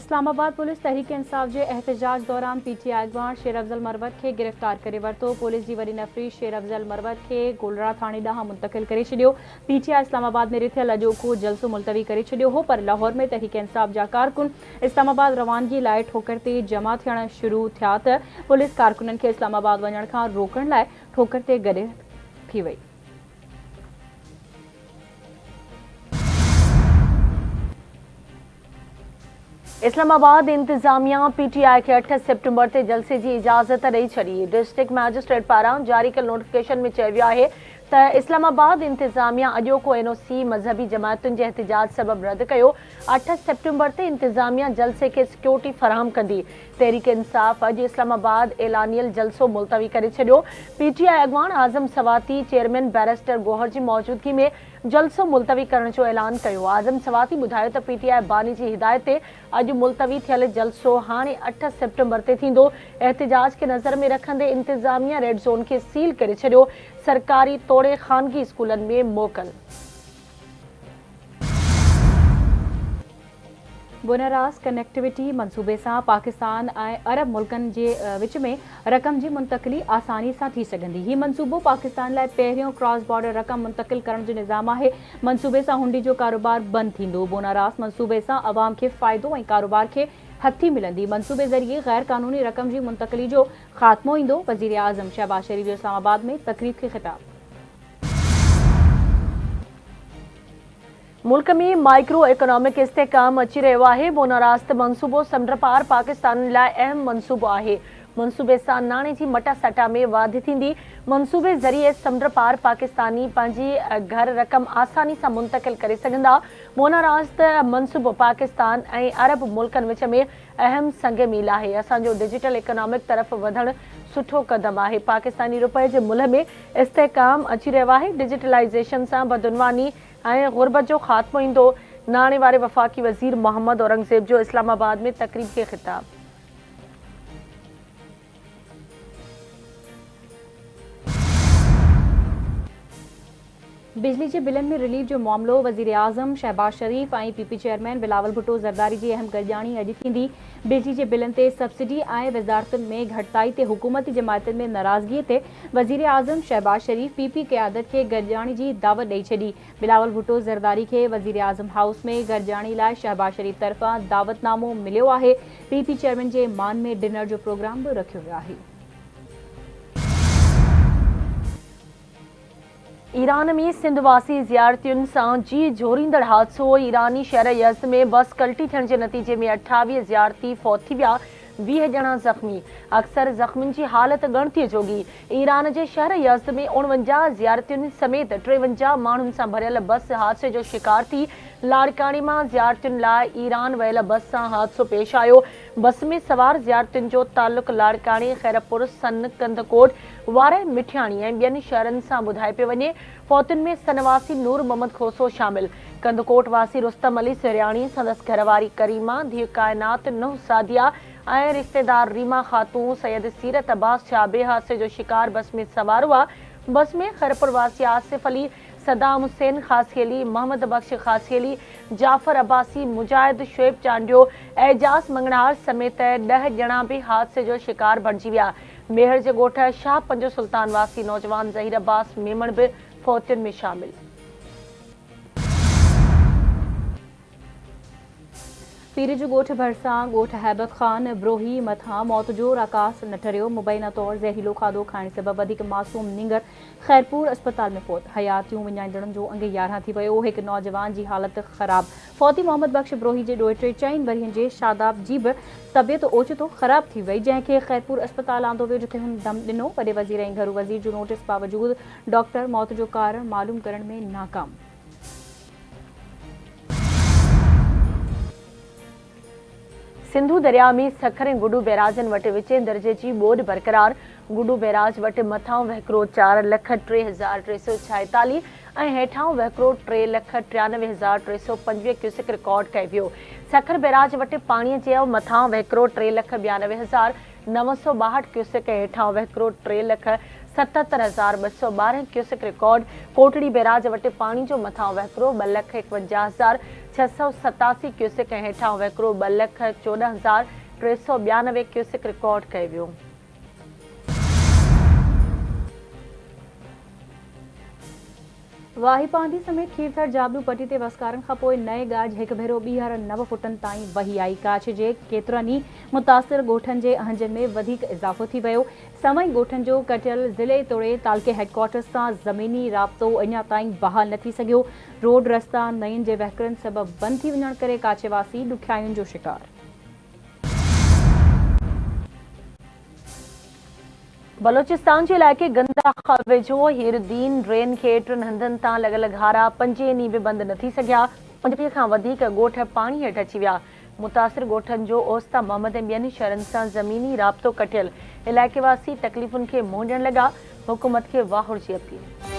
Islamabad police Tehreek Insaf के एहतजाज दौरान पीटीआई अगवान शेर अफजल मरवत के गिरफ्तार करे वरतो। पुलिस की वरी नफ़री शेर अफजल मरवत के गोलरा थाने ॾांहुं मुंतकिल करे छॾियो। पीटीआई इस्लामाबाद में रिथियल अॼोको जलसो मुलतवी करे छॾियो हो, पर लाहौर में तहरीक इंसाफ जा कारकुन इस्लामाबाद रवानगी लाइ ठोकर ते जमा थियण शुरू थिया त पुलिस कारकुननि खे इस्लामाबाद वञण खां रोकण लाइ ठोकर ते गॾु थी वई। इस्लामाबाद इंतजामिया पीटीआई के 8 सितंबर ते जलसे की इजाजत ॾेई छॾी। डिस्ट्रिक्ट मैजिस्ट्रेट पारां जारी कल नोटिफिकेशन में चयो वियो आहे त इस्लामाबाद इंतजामिया अॼोको एनओसी मज़हबी जमातुनि जे एहतजाज सबब रद्द कयो। 8 सितंबर ते इंतजामिया जलसे के सिक्योरिटी फराहम कंदी। तहरीक इंसाफ अॼु इस्लामाबाद एलानियल जलसो मुलतवी करे छॾियो। पीटीआई अगवान आज़म सवाती चेयरमैन बैरिस्टर गौहर जी मौजूदगी में जलसो मुलतवी करण जो ऐलान कयो। आज़म सवाती ॿुधायो त पीटीआई बानी जी हिदायत ते अॼु मुलतवी थियल जलसो हाणे 8 सितंबर ते थींदो। एहतजाज खे नज़र में रखंदे इंतजामिया रेड ज़ोन खे सील करे छॾियो। सरकारी तोड़े ख़ानगी स्कूलनि में मोकल। बोनारास कनेक्टिविटी मंसूबे से पाकिस्तान और अरब मुल्कन के विच में रकम की मुंतकिली आसानी से थी सघंदी। ही मंसूबो पाकिस्तान लाइ पहिरियों क्रॉस बॉर्डर रकम मुंतकिल करण जो निज़ाम है। मंसूबे से हुंडी जो कारोबार बंद थींदो। बोनारास मंसूबे से अवाम के फ़ायदो और कारोबार के हथी मिलंदी। मंसूबे ज़रिए गैर कानूनी रकम की मुंतकिली जो खात्मो ईंदो। वज़ीर आज़म शहबाज शरीफ जो इस्लामाबाद में तकरीब के खिताब। मुल्क में माइक्रो इकोनॉमिक इस्तेहकाम अची रहियो आहे। बोनारास मंसूबो समुंड पार पाकिस्तान लाइ अहम मंसूबो आहे। मंसूबे सां नाणे जी मटा सटा में वाधि थींदी। मंसूबे ज़रिए समुंड पार पाकिस्तानी पंहिंजी घर रक़म आसानी सां मुंतकिल करे सघंदा। बोनारास मंसूबो पाकिस्तान ऐं अरब मुल्कनि विच में अहम संग मील आहे। असांजो डिजिटल इकोनॉमिक तरफ़ वधण सुठो कदम आहे। पाकिस्तानी रुपए जे मुल्ह में इस्तेहकाम अची रहियो आहे। डिजिटलाइज़ेशन सां बदउनवानी ऐं गुरबत जो ख़ात्मो ईंदो। नाणे वारे वफ़ाक़ी वज़ीर मोहम्मद औरंगज़ेब जो इस्लामाबाद में तकरीब के खिताब। बिजली के बिलन में रिलीफ जो मामलो वज़ीर आज़म शहबाज शरीफ और पीपी चेयरमैन बिलावल भुट्टो ज़रदारी की अहम गॾिजाणी अॼु थींदी। बिजली के बिलन ते सब्सिडी और वज़ारतुनि में घटिताई ते हुकूमती जमायतुनि में नाराज़गी ते वज़ीर आज़म शहबाज शरीफ पीपी क़यादत के गॾिजाणी की दावत ॾेई छॾी। बिलावल भुट्टो ज़रदारी के वज़ीर आज़म हाउस में गॾिजाणी लाइ शहबाज शरीफ तरफ़ां दावतनामो मिलियो आहे। पीपी चेयरमैन के मान में डिनर जो प्रोग्राम भी रखियो वियो आहे। ईरान में सिंधवासी ज़ियारतियुनि सां जी जोड़ींदड़ हादसो। ईरानी शहर यज़्द में बस कल्टी थियण जे नतीजे में 28 ज़ियारती फौत थी विया, 20 ॼणा ज़ख़्मी। अक्सर ज़ख़्मियुनि जी हालत ॻणितीअ जोगी। ईरान जे शहर यज़्द में 49 ज़ियारतियुनि समेत 53 माण्हुनि सां भरियल बस हादसे जो शिकार थी। लाड़कानी मां ज़ियारतियुनि लाइ ईरान वियल बस सां हादसो पेश आयो। बस में सवार ज़ियारतियुनि जो ताल्लुक़ लाड़कानी, खैरपुर, सन, कंदकोट, वारे मिठियाणी ऐं ॿियनि शहरनि सां ॿुधाए पियो वञे। फौतुनि में सनवासी नूर मोहम्मद खोसो शामिल। कंदकोट वासी रुस्तम अली सिरयाणी, संदसि घरवारी करीमा, धीउ कायनात, नुंहुं सादिया ऐं रिश्तेदार रीमा खातून, सैयद सीरत अब्बास शाबे हादसे जो शिकार बस में सवार हुआ। बस में खैरपुर वासी आसिफ अली, सदाम हुसैन खासियली, मोहम्मद बख्श खासियली, जाफर अब्बासी, मुजाहिद शुएब चांडियो, एजाज मंगड़ार समेत 10 ॼणा भी हादसे जो शिकार बणिजी विया। मेहर जे ॻोठ शाह पंजो सुल्तान वासी नौजवान ज़हीर अब्बास मेमण भी फौतियुनि में शामिल। पीर जो ॻोठ भरिसां ॻोठ हैबत खान ब्रोही मथां मौत जो राकास न ठरियो। मुबैना तौर ज़हरीलो खाधो खाइण सबबि वधीक मासूम निंगर खैरपुर अस्पताल में फौत। हयातियूं विञाईंदड़नि जो अंग 11 थी वियो। हिकु नौजवान की हालत ख़राब। फौती मोहम्मद बख्श ब्रोही जे ॾोहिटे 4 वरियनि जे शादाब जी बि तबियत ओचितो ख़राब थी वई, जंहिंखे खैरपुर अस्पताल आंदो वियो, जिथे हुन दम ॾिनो। वॾे वज़ीर ऐं घरू वज़ीर जो नोटिस बावजूद डॉक्टर मौत जो कारण मालूम करण में नाकाम। सिंधु दरिया में सखर ऐं गुडू बैराजनि वटि विचें दर्जे जी ॿोॾि बरक़रार। गुडू बैराज वटि मथां वहिकिरो 4,03,346 ऐं हेठां वहिकिरो 3,93,325 क्यूसेक रिकॉर्ड कयो वियो। सखर बैराज वटि पाणीअ जे मथां वहिकिरो 3,92,000 962 क्यूसेक हेठां वहिकिरो 3,77,212 क्यूसेक रिकॉर्ड। कोटड़ी बैराज वटि पाणी जो मथां वहिकिरो 2,51,687 क्यूसेक हेठां वहिकिरो 2,14,392 क्यूसेक रिकॉर्ड कयो वियो। वाहिपांडी समेत खीरथर जाबलू पटी ते वसकारनि खां पोइ नए गाज हिकु भेरो ॿीहर 9 फुटनि ताईं वही आई। कच्छ जे केतिरनि ई मुतासिर ॻोठनि जे अहंजनि में वधीक इज़ाफ़ो थी वियो। समई ॻोठनि जो कटियल ज़िले तोड़े तालके हेडक्वार्टर्स सां ज़मीनी राब्तो अञा ताईं बहाल न थी सघियो। रोड रस्ता नयुनि जे वहिकरनि सबबि बंदि थी वञण करे काचेवासी ॾुखियाइयुनि जो शिकार। बलोचिस्तान जे इलाइक़े गंदा खां वेझो हीरदीन ड्रेन खे 3 हंधनि तां लॻल घारा 5 ॾींहं बि बंदि न थी सघिया। 50 खां वधीक ॻोठ पाणी हेठि अची विया। मुतासिर ॻोठनि जो ओस्ता मोहम्मद ऐं ॿियनि शहरनि सां ज़मीनी राब्तो कटियल। इलाइक़े वासी तकलीफ़ुनि खे मुंहुं ॾियण लॻा। हुकूमत खे वाहुर जी अपील।